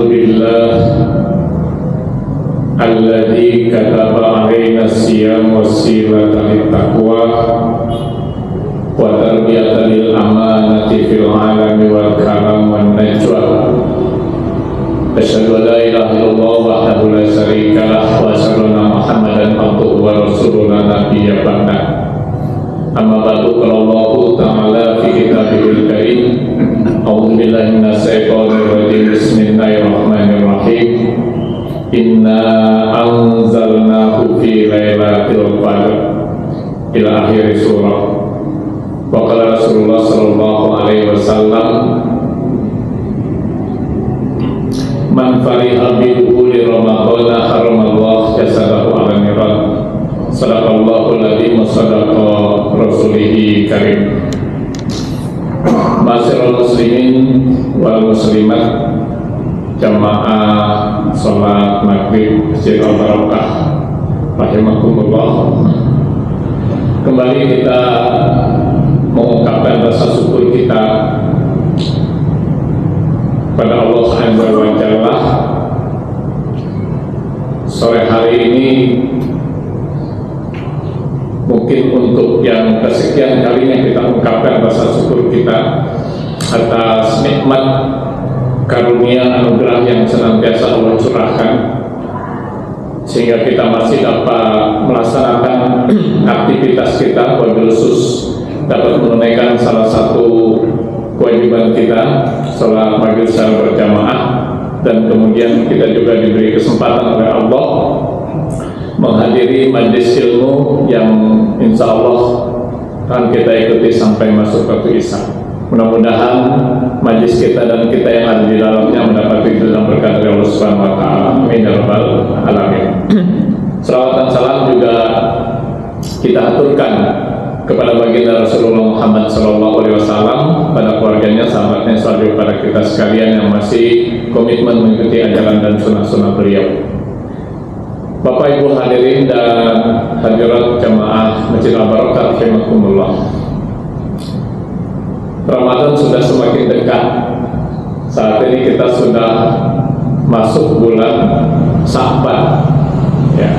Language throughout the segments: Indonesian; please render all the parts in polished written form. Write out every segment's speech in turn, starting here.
Alhamdulillah alladzi kataba alaina siyam wasilatan littaqwa wa tarbiyatan lil amanati fil alami wal karam wan najwa. Asyhadu an la ilaha illallah wahdahu la syarika lah wa asyhadu anna Muhammadan abduhu wa rasuluhu la nabiyya ba'da. Amma ba'du, qala Allah ta'ala fi kitabihil karim. A'udzu billahi minasy syaithanir rajim. Bismillahirrahmanirrahim. Inna anzalnahu fi lailatul qadr ila akhir surah. Wa qala Rasulullah sallallahu alaihi wasallam, man fariha bi dukhuli ramadhana haramallahu jasadahu 'ala niran. Sadaqallahu alladzi wa sadaqa rasulihi karim. Ma'asyiral muslimin wal muslimat, jamaah salat maghrib Masjid Al-Barakah rahimakumullah. Kembali kita mengungkapkan rasa syukur kita pada Allah Subhanahu wa Ta'ala. Sore hari ini mungkin untuk yang kesekian kalinya kita ungkapkan rasa syukur kita atas nikmat karunia anugerah yang senantiasa Allah curahkan, sehingga kita masih dapat melaksanakan aktivitas kita, wabil khusus dapat menunaikan salah satu kewajiban kita, sholat maghrib secara berjamaah, dan kemudian kita juga diberi kesempatan oleh Allah menghadiri majelis ilmu yang insya Allah akan kita ikuti sampai masuk waktu Isya. Mudah-mudahan majelis kita dan kita yang ada di dalamnya mendapati itu dan berkat dari Allah Subhanahu wa Ta'ala. Amin ya rabbal alamin. Salawat dan salam juga kita aturkan kepada baginda Rasulullah Muhammad SAW, pada keluarganya, sahabatnya, sahabat pada kita sekalian yang masih komitmen mengikuti ajaran dan sunnah-sunnah beliau. Bapak Ibu hadirin dan hadirat jamaah Masjid Al-Barakah rahimakumullah. Ramadan sudah semakin dekat. Saat ini kita sudah masuk bulan Sya'ban, ya.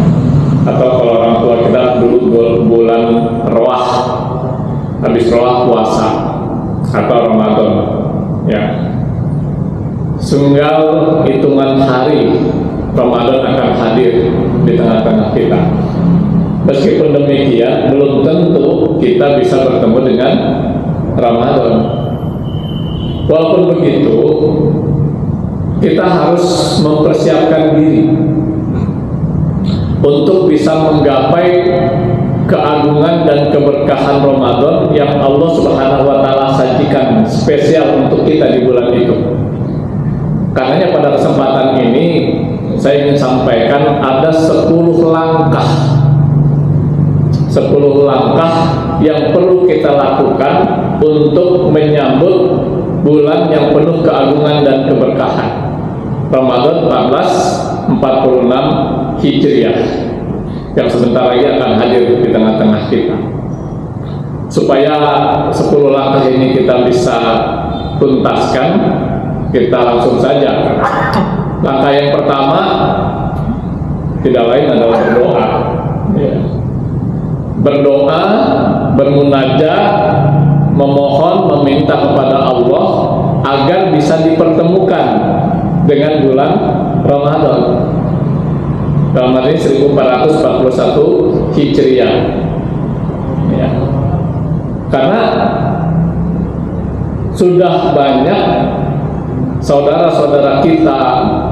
Atau kalau orang tua kita dulu bulan Roah, habis Roah puasa atau Ramadan, ya. Sunggal hitungan hari Ramadan akan hadir di tengah-tengah kita. Meskipun demikian, belum tentu kita bisa bertemu dengan Ramadan. Walaupun begitu, kita harus mempersiapkan diri untuk bisa menggapai keagungan dan keberkahan Ramadan yang Allah Subhanahu wa Ta'ala sajikan spesial untuk kita di bulan itu. Karenanya pada kesempatan ini saya ingin sampaikan ada 10 langkah yang perlu kita lakukan untuk menyambut bulan yang penuh keagungan dan keberkahan, Ramadan 1446 Hijriah, yang sebentar lagi akan hadir di tengah-tengah kita. Supaya 10 langkah ini kita bisa tuntaskan, kita langsung saja. Langkah yang pertama tidak lain adalah berdoa, ya. Berdoa, bermunajat, memohon, meminta kepada Allah agar bisa dipertemukan dengan bulan Ramadan. Ramadan ini 1441 Hijriah, ya. Karena sudah banyak saudara-saudara kita,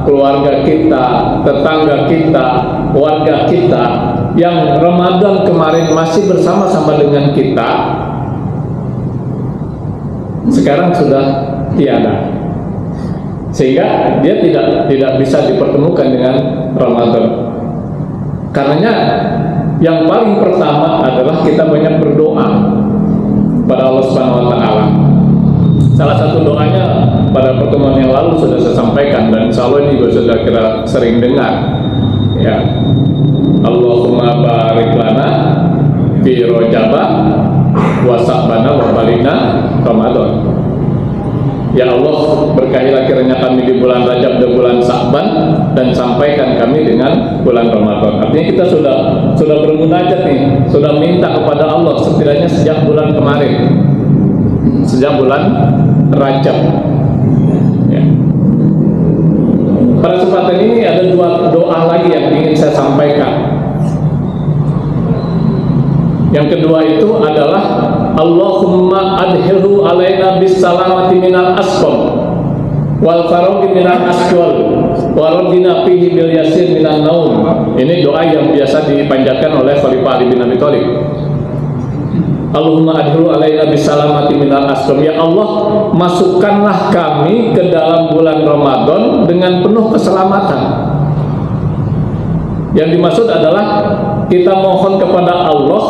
keluarga kita, tetangga kita, warga kita yang Ramadan kemarin masih bersama-sama dengan kita, sekarang sudah tiada, sehingga dia tidak bisa dipertemukan dengan Ramadan. Karenanya yang paling pertama adalah kita banyak berdoa pada Allah Subhanahu wa Ta'ala. Salah satu doanya pada pertemuan yang lalu sudah saya sampaikan, dan insya Allah ini juga sudah kita sering dengar, ya. Allahumma barik lana fi Rajabah wa Sya'bana wa balina Ramadan. Ya Allah, berkahilah kiranya kami di bulan Rajab dan bulan Sya'ban dan sampaikan kami dengan bulan Ramadan. Artinya kita sudah bermunajat nih, sudah minta kepada Allah setidaknya sejak bulan kemarin, sejak bulan Rajab. Ya. Pada kesempatan ini ada dua doa lagi yang ingin saya sampaikan. Yang kedua itu adalah Allahumma adhilhu alaina bis salamati minal asqam wal faroghi minal asqal wa raddina fihi bil yasir minan naum. Ini doa yang biasa dipanjatkan oleh Khalifah Ali bin Abi Thalib. Allahumma adhilhu alaina bis salamati minal asqam. Ya Allah, masukkanlah kami ke dalam bulan Ramadan dengan penuh keselamatan. Yang dimaksud adalah kita mohon kepada Allah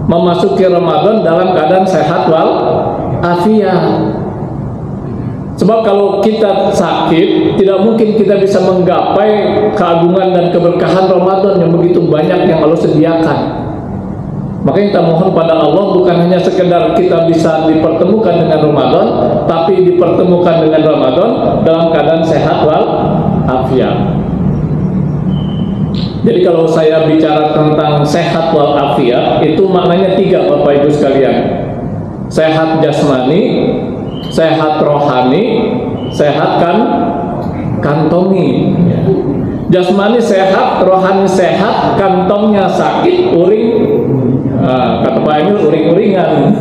memasuki Ramadan dalam keadaan sehat wal afiat. Sebab kalau kita sakit, tidak mungkin kita bisa menggapai keagungan dan keberkahan Ramadan yang begitu banyak yang Allah sediakan. Makanya kita mohon pada Allah bukan hanya sekedar kita bisa dipertemukan dengan Ramadan, tapi dipertemukan dengan Ramadan dalam keadaan sehat wal afiat. Jadi kalau saya bicara tentang sehat wal afiat, itu maknanya tiga, Bapak Ibu sekalian. Sehat jasmani, sehat rohani, sehat kantongi. Jasmani sehat, rohani sehat, kantongnya sakit, uring, kata Pak Emil uring-uringan.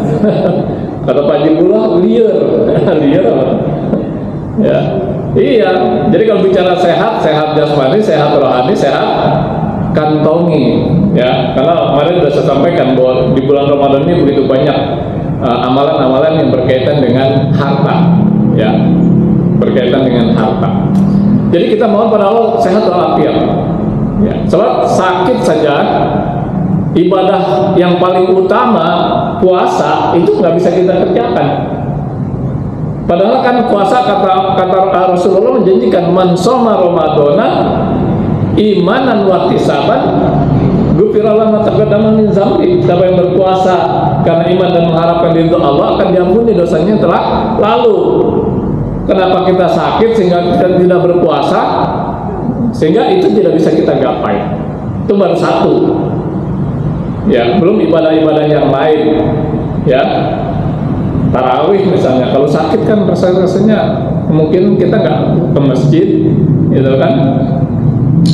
Kata Pak Jibullah liar. Liar apa? Ya. Iya, jadi kalau bicara sehat, sehat jasmani, sehat rohani, sehat kantongi, ya. Karena kemarin sudah saya sampaikan bahwa di bulan Ramadan ini begitu banyak amalan-amalan yang berkaitan dengan harta, ya, berkaitan dengan harta. Jadi kita mohon pada Allah sehat walafiat, ya. Sebab sakit saja ibadah yang paling utama puasa itu nggak bisa kita kerjakan. Padahal kan puasa kata Rasulullah menjanjikan man shoma ramadhana imanan wa ihtisaban ghufira lahu ma taqaddama min dzambi. Siapa yang berpuasa karena iman dan mengharapkan ridho Allah akan diampuni dosanya yang telah lalu. Kenapa kita sakit sehingga kita tidak berpuasa? Sehingga itu tidak bisa kita gapai. Itu baru satu. Ya, belum ibadah-ibadah yang lain. Ya. Tarawih misalnya, kalau sakit kan rasanya mungkin kita nggak ke masjid, gitu kan?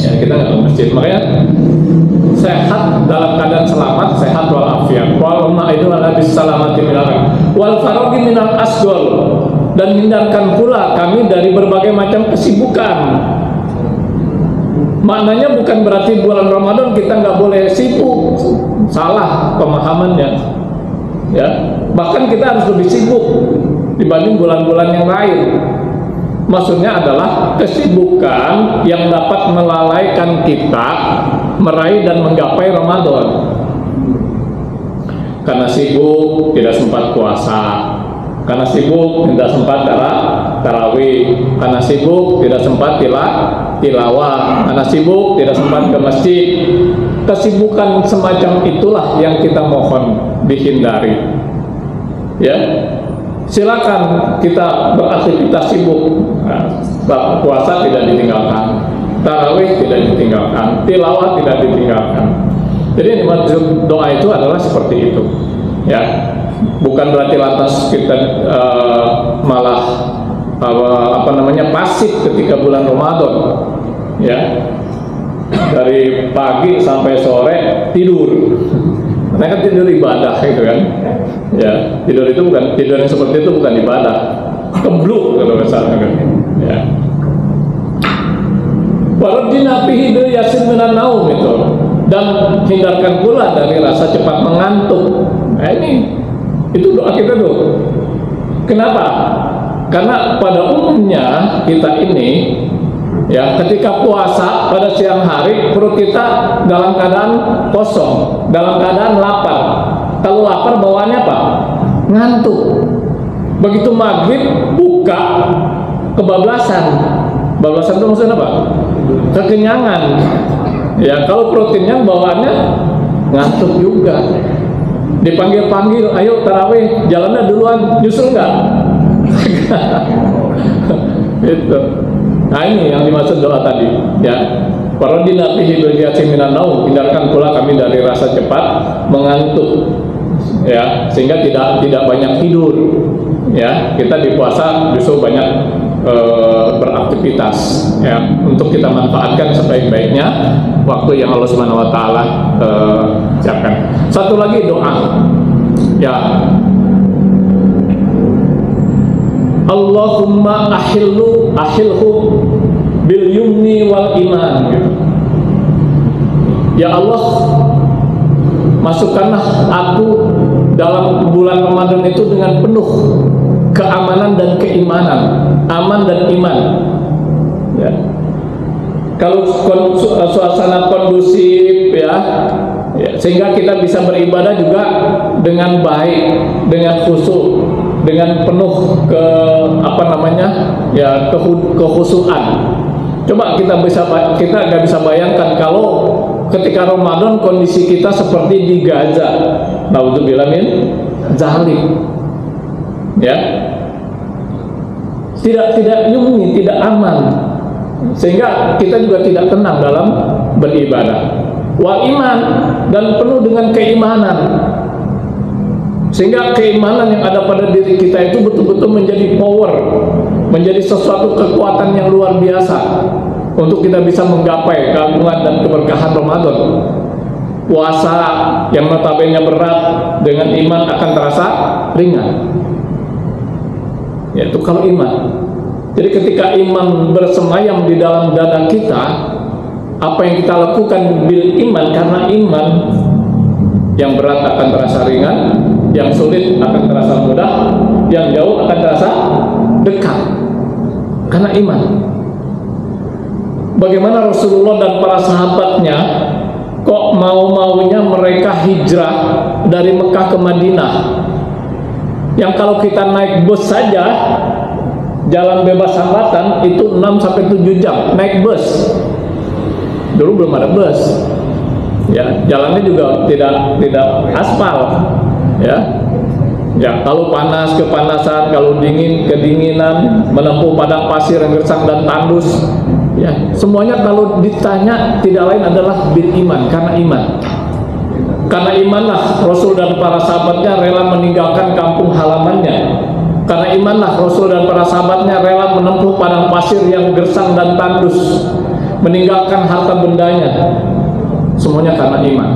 Ya kita nggak ke masjid. Makanya sehat dalam keadaan selamat, sehat walafiat. Wal ma'idu ala bisalamati minal wal faroghi minal asgol, dan hindarkan pula kami dari berbagai macam kesibukan. Maknanya bukan berarti bulan Ramadan kita nggak boleh sibuk, salah pemahamannya. Ya, bahkan kita harus lebih sibuk dibanding bulan-bulan yang lain. Maksudnya adalah kesibukan yang dapat melalaikan kita meraih dan menggapai Ramadan. Karena sibuk tidak sempat puasa, karena sibuk tidak sempat tarawih, karena sibuk tidak sempat tilawah, karena sibuk tidak sempat ke masjid. Kesibukan semacam itulah yang kita mohon dihindari. Ya, silakan kita beraktivitas sibuk. Nah, puasa tidak ditinggalkan, tarawih tidak ditinggalkan, tilawah tidak ditinggalkan. Jadi yang dimaksud doa itu adalah seperti itu. Ya, bukan berarti lantas kita malah pasif ketika bulan Ramadan. Ya. Dari pagi sampai sore tidur. Karena kan tidur ibadah gitu kan. Ya, tidur itu bukan tidur yang seperti itu bukan ibadah. Kebluk kalau misalnya kan. Ya. Waradina fihi bil yasin minan naum itu. Dan hindarkan pula dari rasa cepat mengantuk. Nah ini itu doa kita tuh. Kenapa? Karena pada umumnya kita ini ya, ketika puasa pada siang hari perut kita dalam keadaan kosong, dalam keadaan lapar. Kalau lapar bawaannya apa? Ngantuk. Begitu maghrib buka kebablasan. Bablasan itu maksudnya apa? Kekenyangan. Ya, kalau perut kenyang bawaannya ngantuk juga. Dipanggil-panggil, ayo tarawih, jalannya duluan, nyusul nggak? Gitu. Nah ini yang dimaksud doa tadi, ya. Waradina fihi biljati minan naum, hindarkan pula kami dari rasa cepat mengantuk, ya, sehingga tidak banyak tidur, ya. Kita di puasa justru banyak beraktivitas, ya, untuk kita manfaatkan sebaik-baiknya waktu yang Allah Subhanahu Wa Taala siapkan. Satu lagi doa, ya. Allahumma ahilhu bil yumni wal iman, gitu. Ya Allah, masukkanlah aku dalam bulan Ramadan itu dengan penuh keamanan dan keimanan, aman dan iman, ya. Kalau suasana kondusif, ya, sehingga kita bisa beribadah juga dengan baik, dengan khusyuk, dengan penuh kekhusyuan. Coba kita nggak bisa bayangkan kalau ketika Ramadan kondisi kita seperti di Gaza, naudzubillah min zalim, ya, tidak yumni, tidak aman, sehingga kita juga tidak tenang dalam beribadah. Wal iman, dan penuh dengan keimanan, sehingga keimanan yang ada pada diri kita itu betul-betul menjadi power, menjadi sesuatu kekuatan yang luar biasa untuk kita bisa menggapai keagungan dan keberkahan Ramadan. Puasa yang notabene berat dengan iman akan terasa ringan, yaitu kalau iman. Jadi ketika iman bersemayam di dalam dada kita, apa yang kita lakukan bil iman, karena iman, yang berat akan terasa ringan, yang sulit akan terasa mudah, yang jauh akan terasa dekat, karena iman. Bagaimana Rasulullah dan para sahabatnya kok mau-maunya mereka hijrah dari Mekah ke Madinah, yang kalau kita naik bus saja jalan bebas hambatan itu 6-7 jam naik bus. Dulu belum ada bus, ya, jalannya juga tidak aspal, ya. Ya, kalau panas kepanasan, kalau dingin kedinginan, menempuh padang pasir yang gersang dan tandus, ya, semuanya kalau ditanya tidak lain adalah bil iman, karena iman. Karena imanlah Rasul dan para sahabatnya rela meninggalkan kampung halamannya. Karena imanlah Rasul dan para sahabatnya rela menempuh padang pasir yang gersang dan tandus, meninggalkan harta bendanya, semuanya karena iman,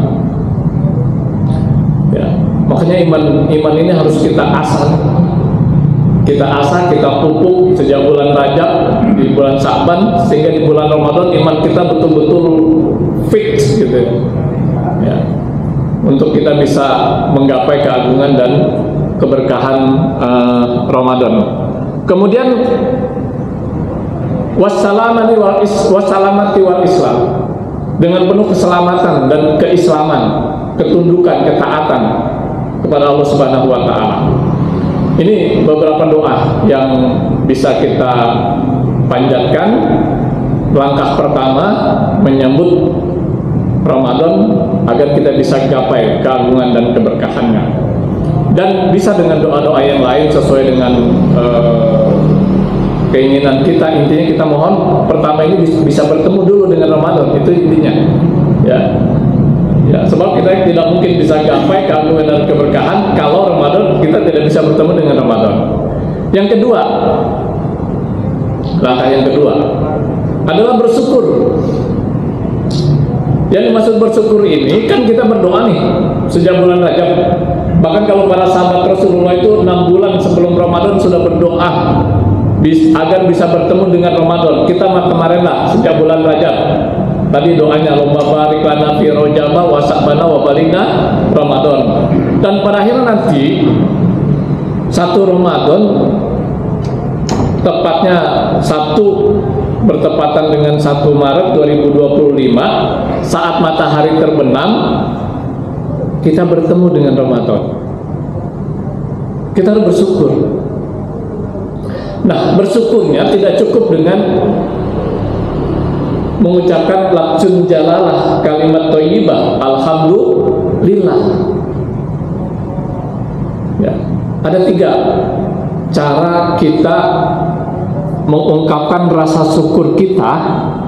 ya. Makanya iman ini harus kita asah, kita pupuk sejak bulan Rajab, di bulan Sa'ban, sehingga di bulan Ramadan iman kita betul-betul fix, gitu, ya, untuk kita bisa menggapai keagungan dan keberkahan Ramadan. Kemudian wassalamati wal Islam, dengan penuh keselamatan dan keislaman, ketundukan, ketaatan kepada Allah Subhanahu wa Ta'ala. Ini beberapa doa yang bisa kita panjatkan. Langkah pertama menyambut Ramadan agar kita bisa gapai keagungan dan keberkahannya, dan bisa dengan doa-doa yang lain sesuai dengan keinginan kita. Intinya kita mohon pertama ini bisa bertemu dulu dengan Ramadan, itu intinya, ya. Ya, sebab kita tidak mungkin bisa gapai keagungan dan keberkahan kalau Ramadan kita tidak bisa bertemu dengan Ramadan. Yang kedua, langkah yang kedua adalah bersyukur. Yang dimaksud bersyukur ini kan kita berdoa nih sejak bulan Rajab. Bahkan kalau para sahabat Rasulullah itu 6 bulan sebelum Ramadan sudah berdoa agar bisa bertemu dengan Ramadan. Kita kemarin lah sejak bulan Rajab. Tadi doanya Allahumma barik lana fi Rajab wa Sa'bana wa balikna Ramadan. Dan pada akhirnya nanti 1 Ramadan, tepatnya Sabtu bertepatan dengan 1 Maret 2025, saat matahari terbenam, kita bertemu dengan Ramadan. Kita harus bersyukur. Nah, bersyukurnya tidak cukup dengan mengucapkan lafzun jalalah, kalimat thayyibah, alhamdulillah. Ya, ada 3 cara kita mengungkapkan rasa syukur kita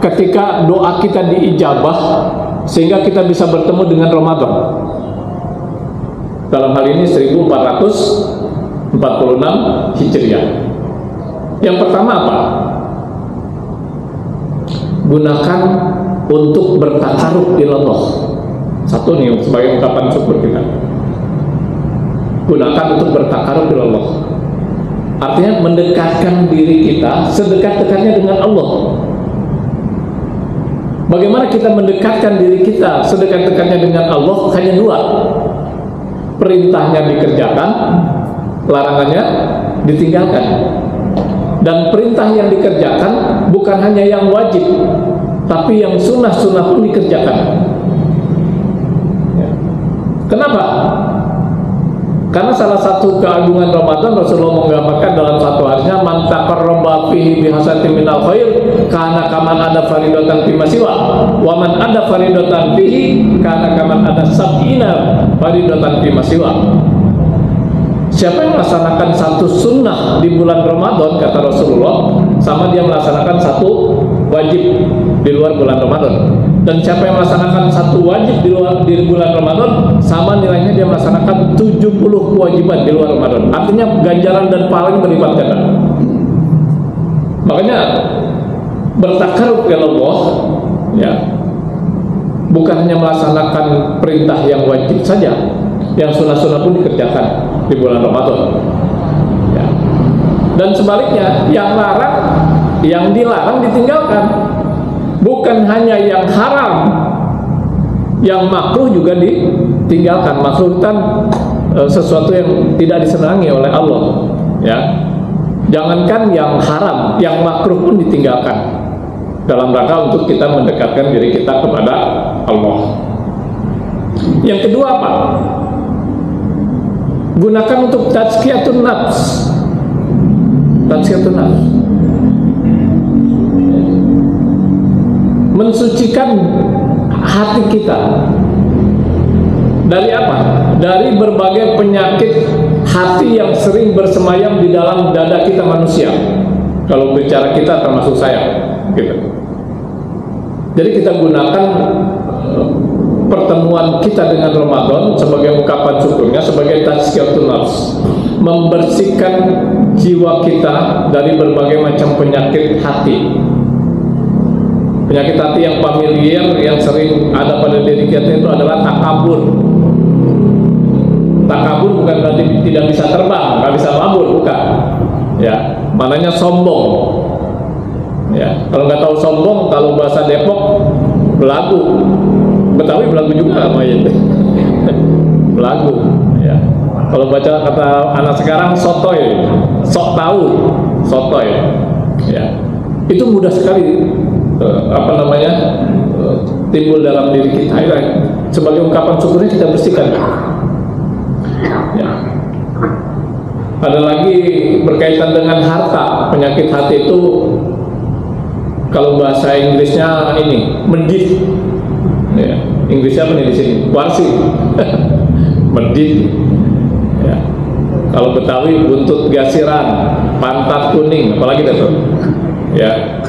ketika doa kita diijabah sehingga kita bisa bertemu dengan Ramadan. Dalam hal ini 1446 Hijriah. Yang pertama apa? Gunakan untuk bertakarub ilallah. Satu nih sebagai ungkapan syukur kita. Gunakan untuk bertakarub ilallah. Artinya mendekatkan diri kita sedekat-dekatnya dengan Allah. Bagaimana kita mendekatkan diri kita sedekat-dekatnya dengan Allah? Hanya dua. Perintahnya dikerjakan, larangannya ditinggalkan. Dan perintah yang dikerjakan bukan hanya yang wajib, tapi yang sunnah-sunnah pun dikerjakan. Kenapa? Karena salah satu keagungan Ramadan, Rasulullah menggambarkan dalam satu harinya, man taqarraba fihi bihasatin minal khair kana kaman ada faridatan fi masiwa wa man ada faridatan fihi kana kaman ada sab'ina faridatan fi masiwa. Siapa yang melaksanakan satu sunnah di bulan Ramadan, kata Rasulullah, sama dia melaksanakan satu wajib di luar bulan Ramadan. Dan siapa yang melaksanakan satu wajib di bulan Ramadan, sama nilainya dia melaksanakan 70 kewajiban di luar Ramadan. Artinya ganjaran dan pahala berlipat ganda. Makanya bertakarub ke Allah, ya, bukan hanya melaksanakan perintah yang wajib saja, yang sunnah-sunnah pun dikerjakan di bulan Ramadan, ya. Dan sebaliknya, yang dilarang ditinggalkan. Bukan hanya yang haram, yang makruh juga ditinggalkan. Makruh kan sesuatu yang tidak disenangi oleh Allah, ya. Jangankan yang haram, yang makruh pun ditinggalkan dalam rangka untuk kita mendekatkan diri kita kepada Allah. Yang kedua apa? Gunakan untuk tazkiyatun nafs. Tazkiyatun nafs, mensucikan hati kita dari apa? Dari berbagai penyakit hati yang sering bersemayam di dalam dada kita manusia. Kalau bicara kita termasuk saya, gitu. Jadi kita gunakan pertemuan kita dengan Ramadan sebagai ungkapan syukurnya, sebagai tazkiyatun nafs, membersihkan jiwa kita dari berbagai macam penyakit hati. Penyakit hati yang familiar, yang sering ada pada diri kita itu adalah takabur. Takabur bukan berarti tidak bisa terbang, nggak bisa mabur, bukan. Ya, mananya sombong. Ya, kalau nggak tahu sombong, kalau bahasa Depok, belagu. Betawi belagu juga sama itu. Belagu. Ya. Kalau baca kata anak sekarang sotoy, sok tahu, sotoy. Ya, itu mudah sekali. Timbul dalam diri kita, ya. Sebagai ungkapan syukurnya kita bersihkan, ya. Ada lagi berkaitan dengan harta. Penyakit hati itu kalau bahasa Inggrisnya ini medit, ya. Inggrisnya apa nih di sini? Warsi. Medit, ya. Kalau Betawi buntut gasiran, pantat kuning, apalagi itu, ya.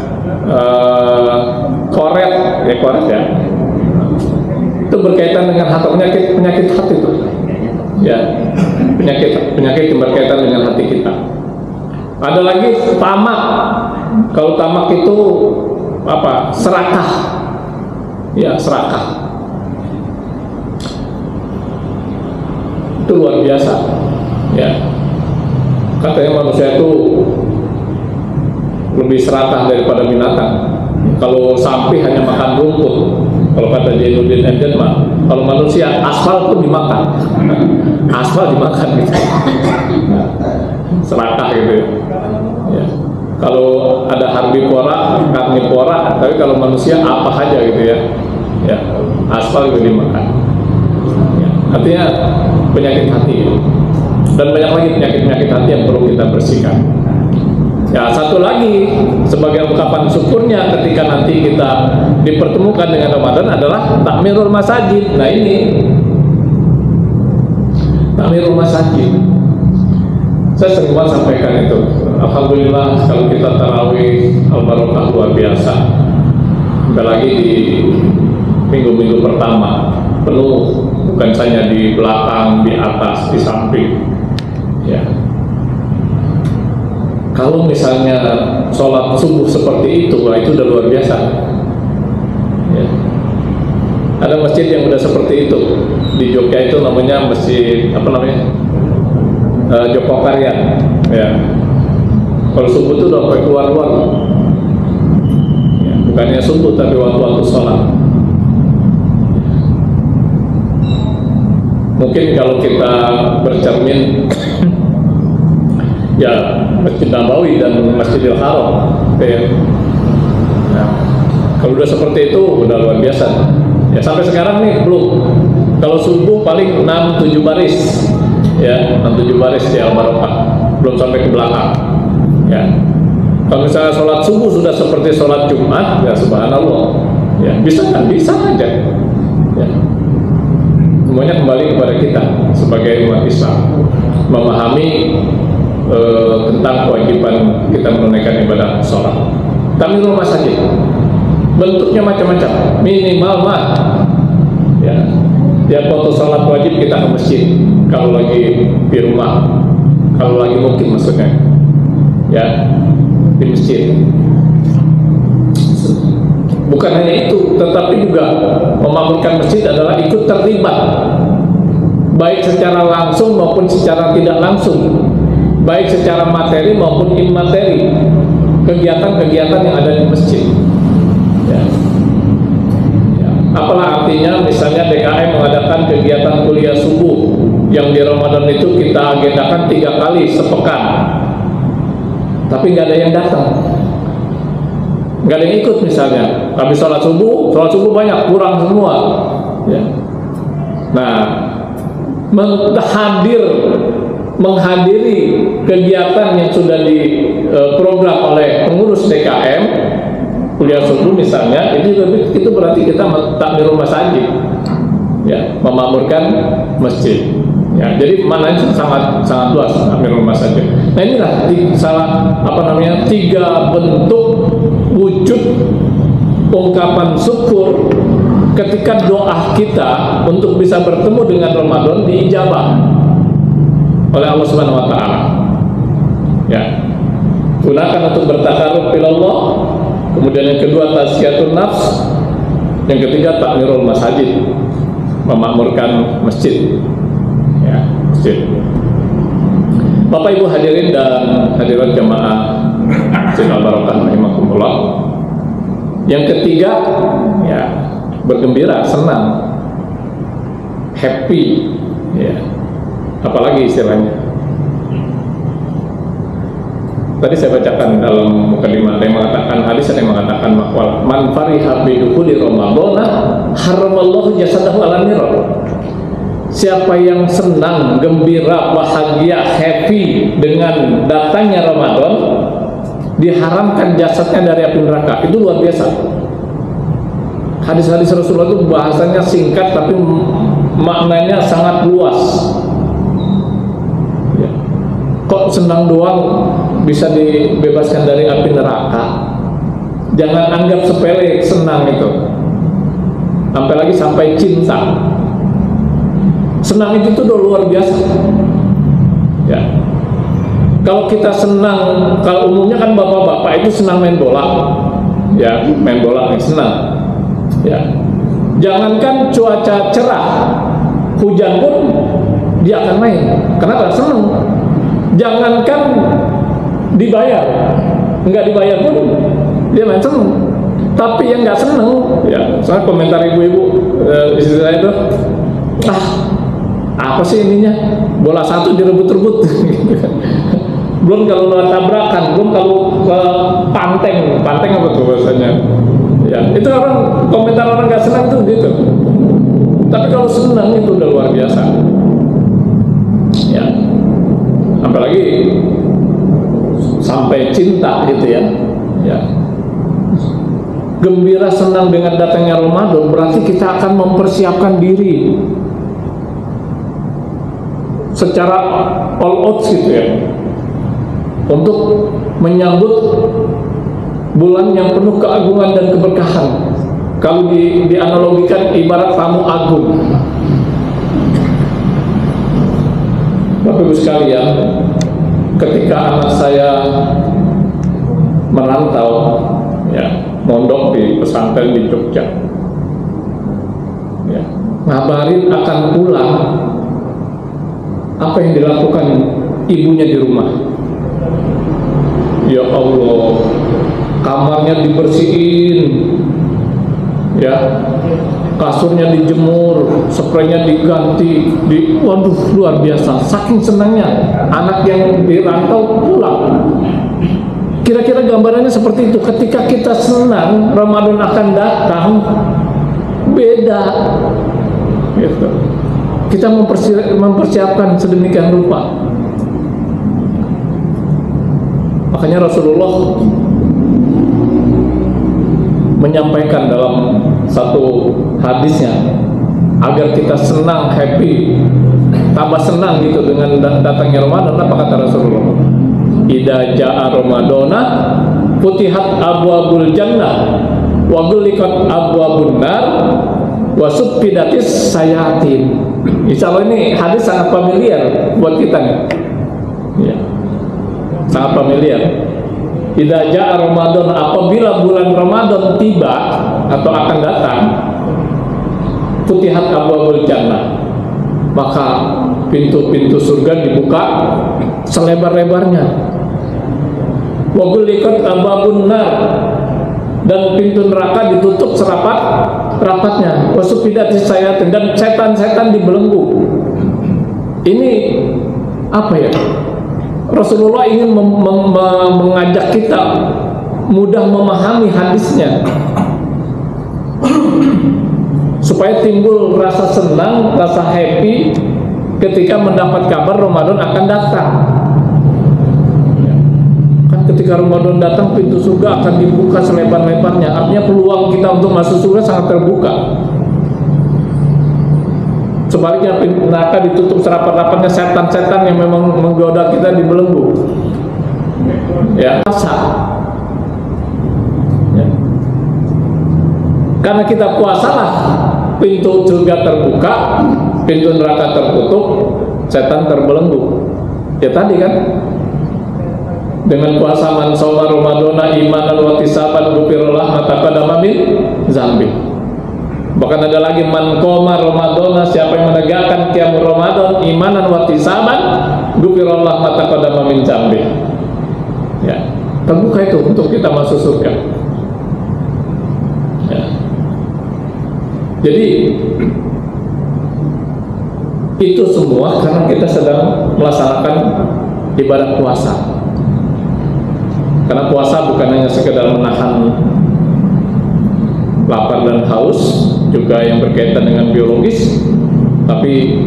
Koret ya, itu berkaitan dengan hati, penyakit hati itu, ya, penyakit yang berkaitan dengan hati kita. Ada lagi tamak. Kalau tamak itu apa? Serakah, ya, serakah. Itu luar biasa, ya. Katanya manusia itu lebih serakah daripada binatang. Kalau sapi hanya makan rumput, kalau kata Jainuddin Enden mah, kalau manusia aspal pun dimakan. Aspal dimakan gitu. Serakah gitu, ya. Kalau ada herbivora, karnivora, tapi kalau manusia apa aja gitu, ya. Ya, aspal juga dimakan. Ya. Artinya penyakit hati, dan banyak lagi penyakit hati yang perlu kita bersihkan. Ya, satu lagi sebagai ungkapan syukurnya ketika nanti kita dipertemukan dengan Ramadan adalah takmirul masajid. Nah, ini takmirul masajid, saya sering banget sampaikan itu. alhamdulillah kalau kita tarawih al-barokah luar biasa. Apalagi di minggu-minggu pertama penuh, bukan saja di belakang, di atas, di samping. Ya. Kalau misalnya sholat subuh seperti itu, wah itu udah luar biasa. Ya. Ada masjid yang udah seperti itu di Jogja, itu namanya masjid apa namanya, Joko Karya. Ya. Kalau subuh itu udah sampai keluar-keluar. Ya. Bukannya subuh tapi waktu-waktu sholat. Mungkin kalau kita bercermin ya Masjid Nabawi dan Masjidil Haram, ya. Nah, kalau udah seperti itu udah luar biasa. Ya sampai sekarang nih belum. Kalau subuh paling 6-7 baris, ya 6-7 baris di Al-Barokah, belum sampai ke belakang. Ya. Kalau misalnya sholat subuh sudah seperti sholat Jumat, ya subhanallah. Ya bisa kan? Bisa aja. Ya. Semuanya kembali kepada kita sebagai umat Islam, memahami tentang kewajiban kita menunaikan ibadah sholat. Kami rumah sakit bentuknya macam-macam, minimal mah ya tiap waktu sholat wajib kita ke masjid kalau lagi di rumah, kalau lagi mungkin maksudnya ya di masjid. Bukan hanya itu, tetapi juga memakmurkan masjid adalah ikut terlibat, baik secara langsung maupun secara tidak langsung, baik secara materi maupun imateri, kegiatan-kegiatan yang ada di masjid. Ya. Ya. Apalah artinya misalnya DKM mengadakan kegiatan kuliah subuh yang di Ramadan itu kita agendakan 3 kali sepekan, tapi nggak ada yang datang, nggak ada yang ikut misalnya. Habis sholat subuh banyak, kurang semua. Ya. Nah, menghadiri kegiatan yang sudah diprogram oleh pengurus DKM kuliah subuh misalnya, itu berarti kita takmirul masjid, ya, memakmurkan masjid. Ya, jadi maknanya sangat luas takmirul masjid. Nah inilah tiga bentuk wujud ungkapan syukur ketika doa kita untuk bisa bertemu dengan Ramadan diijabah oleh Allah Subhanahu wa taala. Ya. Gunakan untuk bertakarub ilallah. Kemudian yang kedua tazkiyatun nafs. Yang ketiga takmirul masajid, memakmurkan masjid. Ya, masjid. Bapak Ibu hadirin dan hadirat jamaah Masjid Al-Barokah rahimakumullah. Yang ketiga ya bergembira, senang, happy, ya. Apalagi istilahnya. Tadi saya bacakan dalam mukadimah, ada yang mengatakan, hadis ada yang mengatakan bahwa man fariha bi dukhuli Ramadhana haramallahu jasadahu ala nar. Siapa yang senang, gembira, bahagia, happy dengan datangnya Ramadan, diharamkan jasadnya dari api neraka. Itu luar biasa. Hadis-hadis Rasulullah itu bahasanya singkat tapi maknanya sangat luas. Ya. Kok senang doang bisa dibebaskan dari api neraka? Jangan anggap sepele senang itu. Sampai cinta. Senang itu tuh udah luar biasa. Ya. Kalau kita senang, kalau umumnya kan bapak-bapak itu senang main bola. Ya, main bola yang senang. Ya. Jangankan cuaca cerah, hujan pun dia akan main. Kenapa? Senang. Jangankan dibayar, nggak dibayar pun dia main senang. Tapi yang nggak senang, ya, soalnya komentar ibu-ibu istri saya itu, apa sih ininya? Bola satu direbut-rebut. Belum kalau tabrakan, belum kalau ke panteng apa tuh bahasanya? Ya, itu komentar orang nggak senang itu gitu. Tapi kalau senang itu udah luar biasa. Ya, apalagi sampai cinta gitu ya. Ya. Gembira senang dengan datangnya Ramadan berarti kita akan mempersiapkan diri secara all out gitu ya. untuk menyambut bulan yang penuh keagungan dan keberkahan. Kalau dianalogikan ibarat tamu agung. Bapak Ibu sekalian, ketika anak saya merantau, ya, mondok di pesantren di Jogja, ya, ngabarin akan pulang, apa yang dilakukan ibunya di rumah? Ya Allah, kamarnya dibersihin, ya, kasurnya dijemur, spraynya diganti, waduh, luar biasa. Saking senangnya anak yang dirantau pulang. Kira-kira gambarannya seperti itu. Ketika kita senang Ramadan akan datang, beda, gitu. Kita mempersiapkan sedemikian rupa. Makanya Rasulullah menyampaikan dalam satu hadisnya, agar kita senang, happy, tambah senang gitu dengan datangnya Ramadan. Apa kata Rasulullah? Idza jaa Ramadana futihat abwabul jannah wa ghulliqat abwabun nar wa suffidatis sayatin. Insyaallah ini hadis sangat familiar buat kita nih. Ya. Sangat familiar. Idza jaa Ramadan, apabila bulan Ramadan tiba atau akan datang, futihat abwabul jannah, maka pintu-pintu surga dibuka selebar-lebarnya. Wa ghulliqat abwabun nar, dan pintu neraka ditutup serapat-rapatnya. Wa suffidatis sayatin, dan setan-setan dibelenggu. Ini apa ya? Rasulullah ingin mengajak kita mudah memahami hadisnya, supaya timbul rasa senang, rasa happy ketika mendapat kabar Ramadan akan datang. Kan ketika Ramadan datang, pintu surga akan dibuka selebar-lebarnya. Artinya peluang kita untuk masuk surga sangat terbuka. Sebaliknya pintu neraka ditutup serapat-rapatnya, setan-setan yang memang menggoda kita dibelenggu. Ya, puasa. Ya. Karena kita puasalah pintu surga terbuka, pintu neraka tertutup, setan terbelenggu. Ya tadi kan, dengan puasa man shoma ramadhana imanan wa ihtisaban ghufirallahu ma taqaddama min dzambi. Bahkan ada lagi man qoma ramadhana, siapa yang menegakkan qiyamul ramadan imanan wa ihtisaban ghufirallahu ma taqaddama min dzambi. Ya, terbuka itu untuk kita masuk surga. Ya. Jadi itu semua karena kita sedang melaksanakan ibadah puasa. Karena puasa bukan hanya sekedar menahan lapar dan haus, juga yang berkaitan dengan biologis, tapi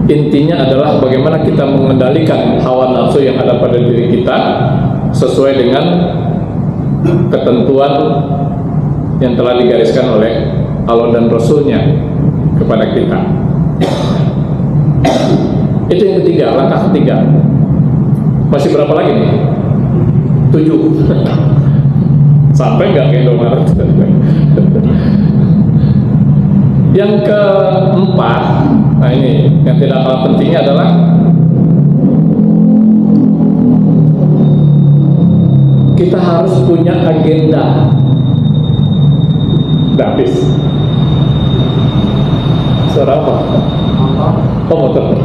intinya adalah bagaimana kita mengendalikan hawa nafsu yang ada pada diri kita sesuai dengan ketentuan yang telah digariskan oleh Allah dan Rasulnya kepada kita. Itu yang ketiga, langkah ketiga. Masih berapa lagi nih? 7. Sampai nggak ke Indomaret. Yang keempat, nah ini yang tidak kalah pentingnya adalah kita harus punya agenda. Habis. Suara apa? Oh, motor.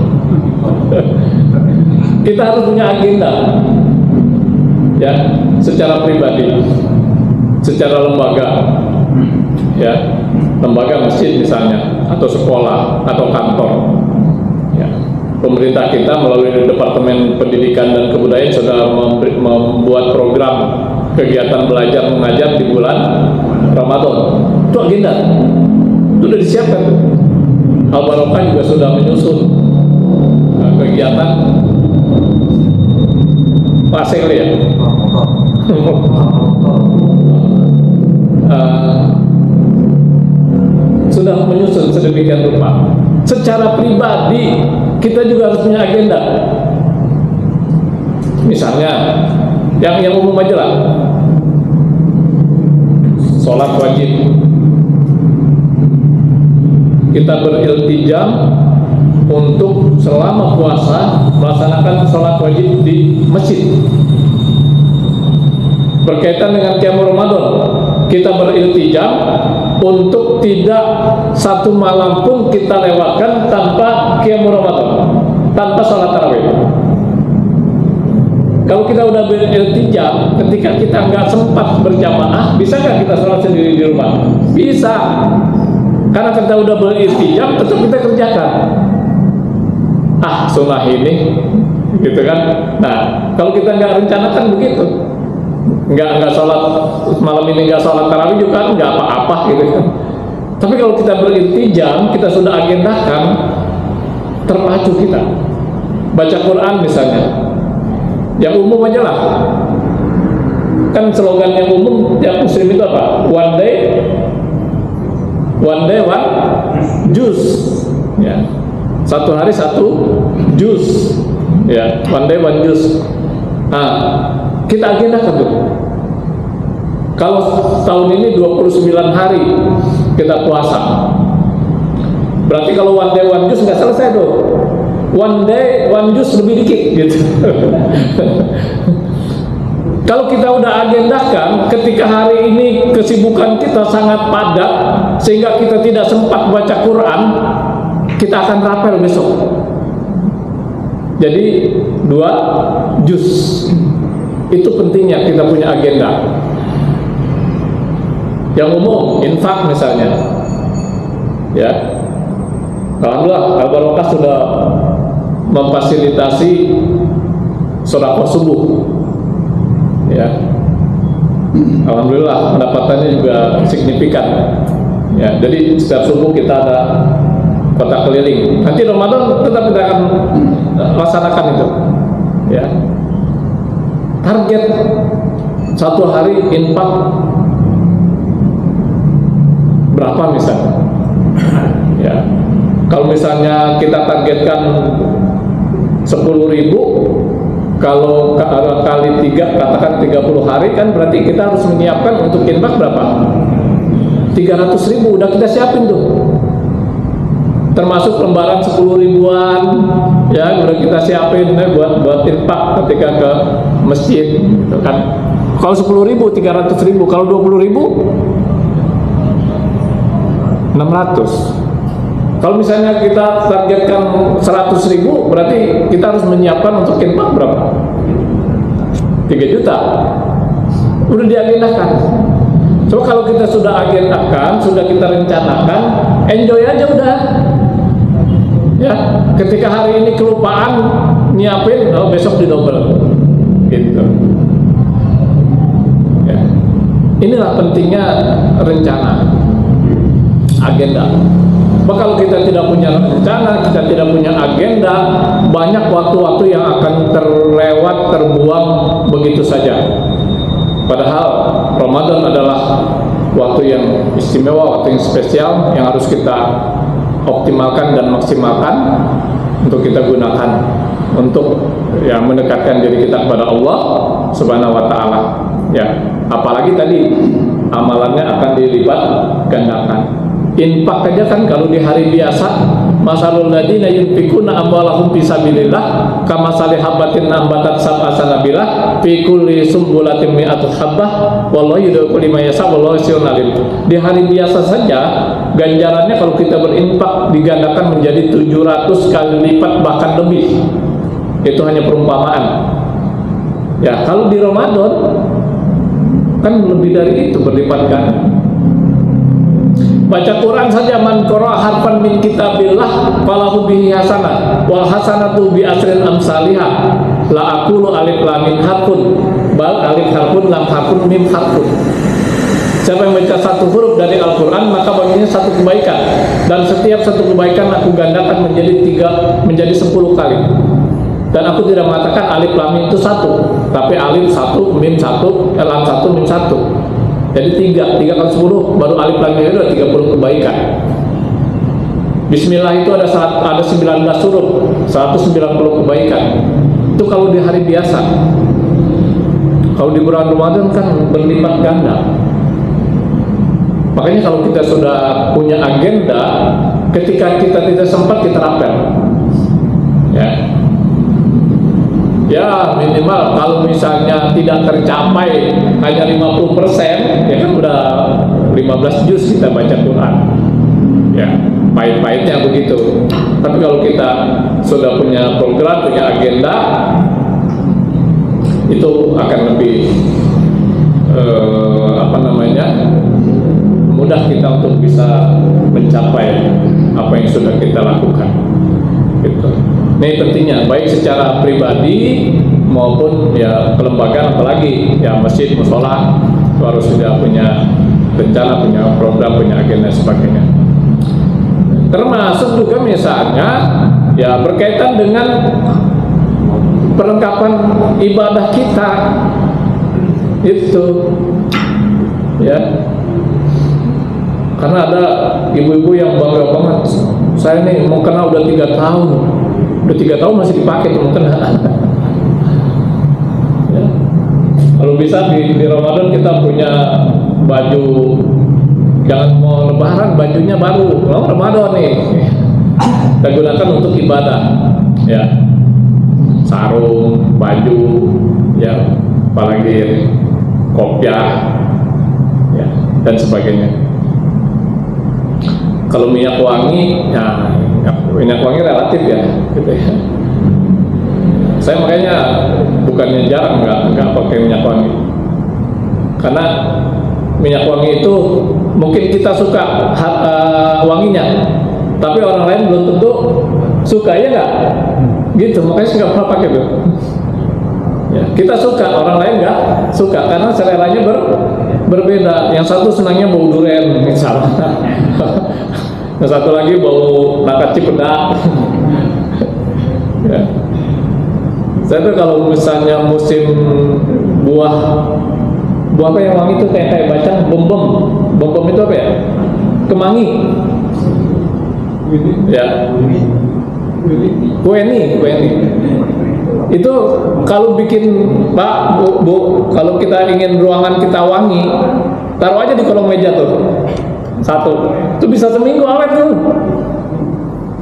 Kita harus punya agenda, ya, secara pribadi, secara lembaga, ya, lembaga masjid misalnya, atau sekolah, atau kantor. Ya. Pemerintah kita melalui Departemen Pendidikan dan Kebudayaan sudah membuat program kegiatan belajar mengajar di bulan Ramadan. Itu agenda, itu sudah disiapkan. Al-Barokah juga sudah menyusun kegiatan. Pasang ya. Sudah menyusun sedemikian rupa. Secara pribadi kita juga harus punya agenda. Misalnya yang umum aja lah, sholat wajib. Kita beriltijam untuk selama puasa melaksanakan sholat wajib di masjid. Berkaitan dengan qiyam Ramadan, kita beriltijam untuk tidak satu malam pun kita lewatkan tanpa qiyam Ramadan, tanpa sholat tarawih. Kalau kita udah beriltijam, ketika kita nggak sempat berjamaah, bisa nggak kita sholat sendiri di rumah? Bisa, karena kita udah beriltijam, tetap kita kerjakan. Sunnah ini, gitu kan? Nah, kalau kita nggak rencanakan begitu, nggak sholat malam ini, nggak sholat tarawih juga nggak apa-apa, gitu kan? Tapi kalau kita beriltijam, kita sudah agendakan, terpacu kita. Baca Quran misalnya, yang umum aja lah, kan slogan yang umum yang muslim itu apa? One day one juice, ya, satu hari satu jus, ya, one day one juice. Nah, kita agendakan tuh. Kalau tahun ini 29 hari kita puasa, berarti kalau one day one juice nggak selesai tuh. One day one juice lebih dikit gitu. Kalau kita udah agendakan, ketika hari ini kesibukan kita sangat padat sehingga kita tidak sempat baca Quran, kita akan rapel besok. Jadi 2 juz. Itu pentingnya kita punya agenda. Yang umum, infak misalnya, ya, alhamdulillah Al-Barokah sudah memfasilitasi sedekah subuh, ya, alhamdulillah pendapatannya juga signifikan, ya. Jadi setiap subuh kita ada kotak keliling. Nanti Ramadan tetap kita akan laksanakan itu, ya. Target satu hari infak berapa misalnya, ya. Kalau misalnya kita targetkan 10.000, kalau kali 3 katakan 30 hari, kan berarti kita harus menyiapkan untuk infak berapa? 300.000 udah kita siapin tuh, termasuk lembaran 10 ribuan, ya, udah kita siapin buat infak ketika ke masjid, gitu kan. Kalau 10.000 300.000, kalau 20.000 600. Kalau misalnya kita targetkan 100.000, berarti kita harus menyiapkan untuk infak berapa? 3 juta. Udah diagendakan. Coba kalau kita sudah agendakan, sudah kita rencanakan, enjoy aja udah. Ya, ketika hari ini kelupaan nyiapin, besok didobel. Gitu. Ya. Inilah pentingnya rencana, agenda. Kalau kita tidak punya rencana, kita tidak punya agenda, banyak waktu-waktu yang akan terlewat, terbuang begitu saja. Padahal Ramadan adalah waktu yang istimewa, waktu yang spesial, yang harus kita optimalkan dan maksimalkan untuk kita gunakan untuk, ya, mendekatkan diri kita kepada Allah Subhanahu wa Ta'ala. Ya, apalagi tadi amalannya akan dilipat gandakan. Infak aja kan kalau di hari biasa, masalul ladina yunfikuna amwalahum fisabilillah kamasali habatin ambatat sab'a sanabilah fi kulli sumbulatin mi'atu habbah wallahu yudhi'u liman yasha wallahu wasi'un alim. Di hari biasa saja ganjarannya kalau kita berinfak digandakan menjadi 700 kali lipat, bahkan lebih. Itu hanya perumpamaan. Ya, kalau di Ramadan kan lebih dari itu berlipat ganda. Baca Quran saja, man qara'a harfan min kitabillah falahu bihi hasanah wal hasanatu bi asrin amsalihah la aqulu alif lam mim harfun bal alif harfun lam harfun mim harfun. Siapa yang baca satu huruf dari Al-Quran, maka baginya satu kebaikan, dan setiap satu kebaikan aku gandakan menjadi 10 kali. Dan aku tidak mengatakan alif lam mim itu 1, tapi alif 1, mim 1, lam 1, mim 1. Jadi 3 kali 10 baru alif lam mim itu ada 30 kebaikan. Bismillah itu ada 19 huruf, 190 kebaikan. Itu kalau di hari biasa. Kalau di bulan Ramadan kan berlipat ganda. Makanya kalau kita sudah punya agenda, ketika kita tidak sempat, kita rapel. Ya minimal kalau misalnya tidak tercapai hanya 50%, ya kan udah 15 juz kita baca Quran. Ya, pahit-pahitnya begitu. Tapi kalau kita sudah punya program, punya agenda, itu akan lebih mudah kita untuk bisa mencapai apa yang sudah kita lakukan. Gitu. Ini pentingnya, baik secara pribadi maupun ya kelembagaan, apalagi ya masjid, musola harus sudah punya rencana, punya program, punya agenda sebagainya. Termasuk juga misalnya ya berkaitan dengan perlengkapan ibadah kita itu, ya. Karena ada ibu-ibu yang bangga banget, saya nih mau kena udah 3 tahun, udah 3 tahun masih dipakai tuh mau kena. Ya. Kalau bisa di Ramadan kita punya baju, jangan mau lebaran bajunya baru, kalau Ramadan nih kita gunakan untuk ibadah, ya, sarung, baju, ya, apalagi kopiah, ya, dan sebagainya. Kalau minyak wangi, ya minyak wangi relatif ya, gitu ya. Saya makanya bukannya jarang nggak pakai minyak wangi, karena minyak wangi itu mungkin kita suka wanginya, tapi orang lain belum tentu suka, ya nggak? Gitu, makanya saya nggak pernah pakai tuh. Ya, kita suka, orang lain nggak suka karena seleranya berbeda. Yang satu senangnya bau durian misalnya. Yang satu lagi bau nangka cipedak. Ya. Saya tuh kalau misalnya musim buah apa yang wangi itu kayak bacang, bom itu apa ya? Kemangi. Ya. Kueni. Itu kalau bikin Pak, Bu, kalau kita ingin ruangan kita wangi, taruh aja di kolong meja tuh. Satu, itu bisa seminggu awet tuh.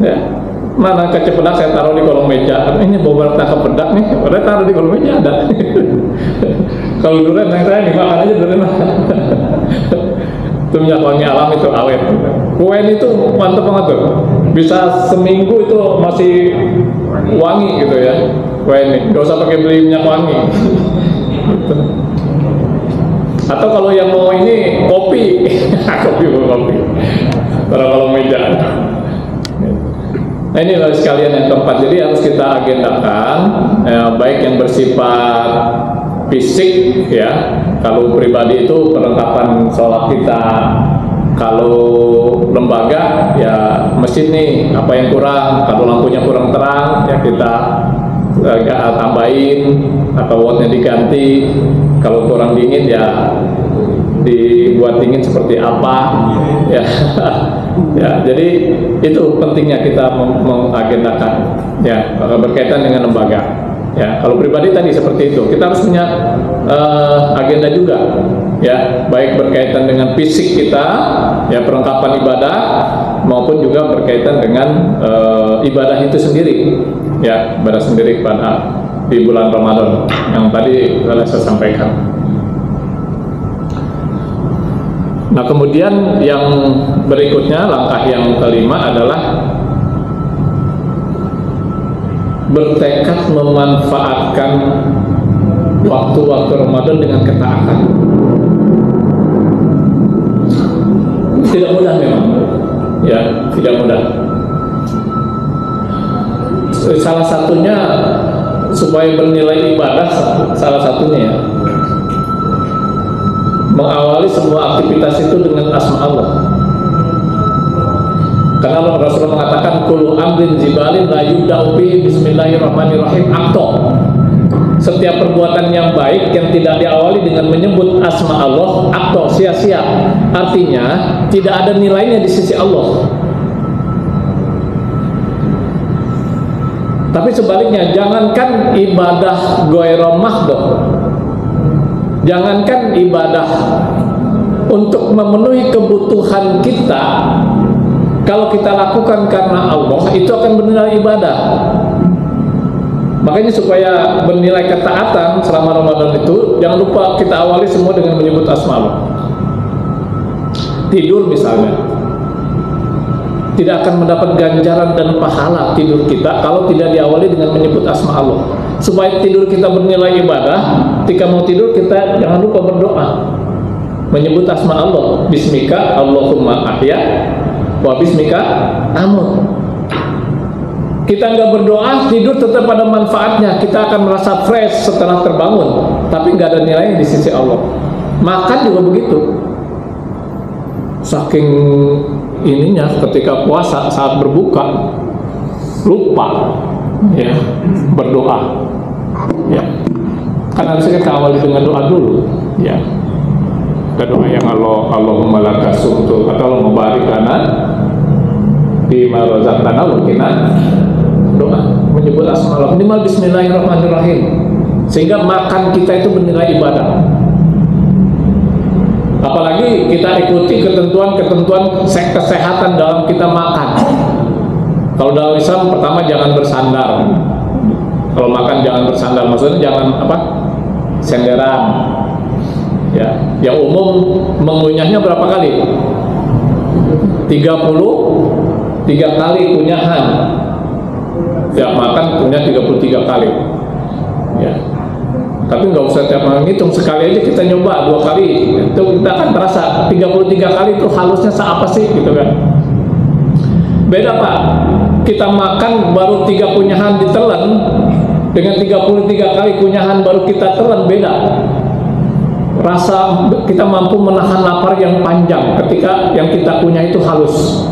Ya, mana kecepedak saya taruh di kolong meja. Ini bau nangka pedak nih, udah taruh di kolong meja ada. Kalau durian saya dimakan aja durian. Itu minyak wangi alam itu awet. Kuen itu mantep banget tuh. Bisa seminggu itu masih wangi gitu ya. Kuen ini, nggak usah pakai beli minyak wangi. Atau kalau yang mau ini kopi, kopi taruh kolong meja. Nah ini loh sekalian yang keempat, jadi harus kita agendakan, baik yang bersifat fisik ya, kalau pribadi itu perlengkapan sholat kita, kalau lembaga ya masjid nih apa yang kurang, kalau lampunya kurang terang ya kita tambahin atau wattnya diganti, kalau kurang dingin ya dibuat dingin seperti apa ya. Ya, jadi itu pentingnya kita mengagendakan ya berkaitan dengan lembaga ya. Kalau pribadi tadi seperti itu, kita harus punya agenda juga ya, baik berkaitan dengan fisik kita ya, perlengkapan ibadah, maupun juga berkaitan dengan ibadah itu sendiri ya, ibadah sendiri pada di bulan Ramadan yang tadi saya sampaikan. Nah kemudian yang berikutnya, langkah yang kelima adalah bertekad memanfaatkan waktu-waktu Ramadan dengan ketaatan. Tidak mudah memang, ya tidak mudah. Salah satunya supaya bernilai ibadah, salah satunya ya, mengawali semua aktivitas itu dengan asma Allah. Karena Rasulullah mengatakan kullu amrin zibalin la yubda'u bihi bismillahirrahmanirrahim akto. Setiap perbuatan yang baik yang tidak diawali dengan menyebut asma Allah, akto, sia-sia. Artinya tidak ada nilainya di sisi Allah. Tapi sebaliknya, jangankan ibadah ghairah mahdhah, jangankan ibadah untuk memenuhi kebutuhan kita, kalau kita lakukan karena Allah, itu akan bernilai ibadah. Makanya supaya bernilai ketaatan selama Ramadan itu, jangan lupa kita awali semua dengan menyebut asma Allah. Tidur misalnya, tidak akan mendapat ganjaran dan pahala tidur kita kalau tidak diawali dengan menyebut asma Allah. Supaya tidur kita bernilai ibadah, ketika mau tidur kita jangan lupa berdoa, menyebut asma Allah. Bismika Allahumma ahya wa bismika amut. Kita nggak berdoa, tidur tetap ada manfaatnya. Kita akan merasa fresh setelah terbangun, tapi nggak ada nilainya di sisi Allah. Makan juga begitu. Saking ininya, ketika puasa saat berbuka lupa ya berdoa, ya kan harusnya kita awali dengan doa dulu, ya doa yang Allahumma lakasum atau Allahumma barik lana bima razaqtana wa qina, doa menyebut asma Allah, minimal bismillahirrahmanirrahim, sehingga makan kita itu bernilai ibadah. Apalagi kita ikuti ketentuan-ketentuan kesehatan dalam kita makan. Kalau dalam Islam pertama jangan bersandar. Kalau makan jangan bersandar, maksudnya jangan apa? Senderan. Ya, yang umum mengunyahnya berapa kali? 33 kali kunyahan. Tiap makan kunyah 33 kali. Ya. Tapi nggak usah tiap malam ngitung, sekali aja kita nyoba 2 kali, itu kita akan terasa 33 kali itu halusnya seapa sih gitu kan. Beda Pak, kita makan baru 3 kunyahan ditelan dengan 33 kali kunyahan baru kita telan, beda. Rasa kita mampu menahan lapar yang panjang ketika yang kita kunyah itu halus.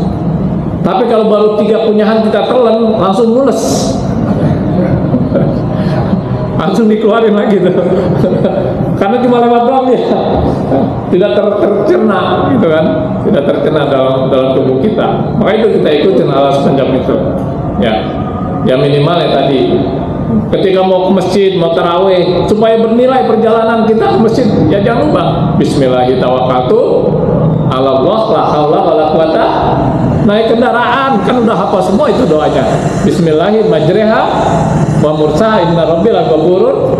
Tapi kalau baru 3 kunyahan kita telan langsung mules. Langsung dikeluarin lagi tuh. Karena cuma lewat doang ya, tidak tercerna gitu kan, tidak tercerna dalam tubuh kita. Maka itu kita ikutin alas panjang itu, ya minimal ya tadi. Ketika mau ke masjid, mau taraweh, supaya bernilai perjalanan kita ke masjid, ya jangan lupa Bismillahirrahmanirrahim, la haula wala quwata. Naik kendaraan kan udah hafal semua itu doanya. Bismillahirrahmanirrahim wa mursaha inna rabbil ghafurur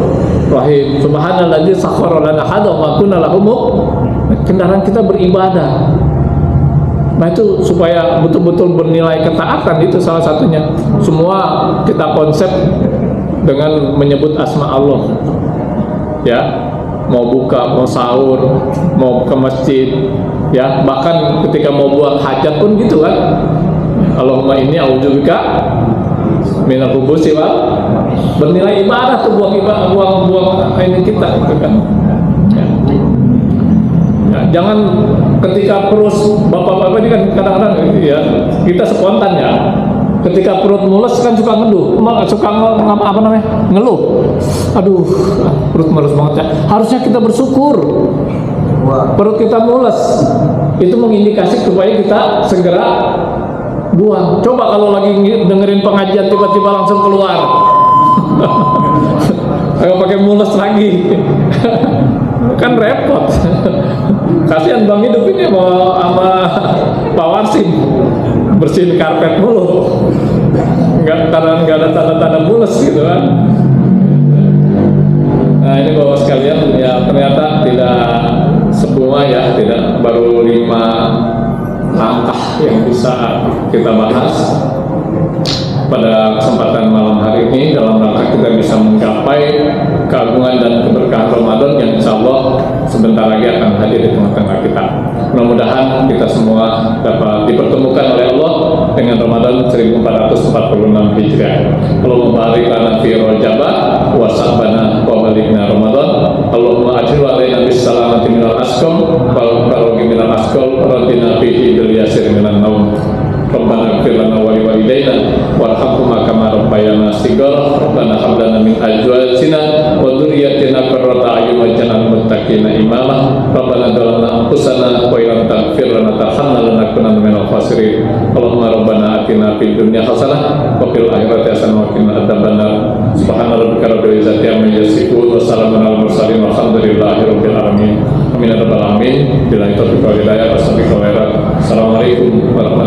rahim. Subhanalladzi sakhkhara lana hadza wa kunna lahu muqrinin. Kendaraan kita beribadah. Nah itu supaya betul-betul bernilai ketaatan, itu salah satunya. Semua kita konsep dengan menyebut asma Allah. Ya, mau buka, mau sahur, mau ke masjid, ya bahkan ketika mau buang hajat pun gitu kan. Allahumma inni a'udzubika minal khubuthi wal, bernilai ibadah tuh, buang ini kita gitu kan. Ya, jangan ketika perut bapak-bapak ini kan kadang-kadang ya kita spontan ya. Ketika perut mules kan suka ngeluh, suka apa namanya, ngeluh. Aduh, perut mules banget ya. Harusnya kita bersyukur. Perut kita mules, itu mengindikasi supaya kita segera buang. Coba kalau lagi dengerin pengajian tiba-tiba langsung keluar, ayo pakai mules lagi, kan repot. Kasihan Bang Hidup ini mau sama Pak Warsim bersihin karpet mulu, nggak ada tanda-tanda mules gitu kan. Nah ini Bapak sekalian, ya ternyata tidak semua ya, tidak baru 5 langkah yang bisa kita bahas pada kesempatan malam hari ini dalam rangka kita bisa mencapai keagungan dan keberkahan Ramadan yang insya Allah sebentar lagi akan hadir di tengah-tengah kita. Mudah-mudahan kita semua dapat dipertemukan oleh Allah dengan Ramadan 1446 Hijriah. Allahumma barik lana fi Rajabah wa Sa'bana wa balikna Ramadan. Allahumma ajil alaina bis salamati minal asqam wal karogi minal asqal radina fihi bil yasir minan naum. Rabbana ighfir lana wa liwalidayna warhamhuma kama rabbayana shighara. Rabbana hab lana min azwajina wa dhurriyyatina qurrata a'yun waj'alna lil muttaqina imama. Rabbana zalamna anfusana wa illam taghfir lana tarhamna lanakunanna minal khasirin. Allahumma rabbana atina fid dunya hasanah wa fil akhirati hasanah wa qina adzabannar. Subhana rabbika rabbil izzati amma yasifun wa salamun alal mursalin walhamdulillahi rabbil alamin. Amin ya rabbal alamin. Billahi taufiq wal hidayah. Assalamualaikum warahmatullahi wabarakatuh.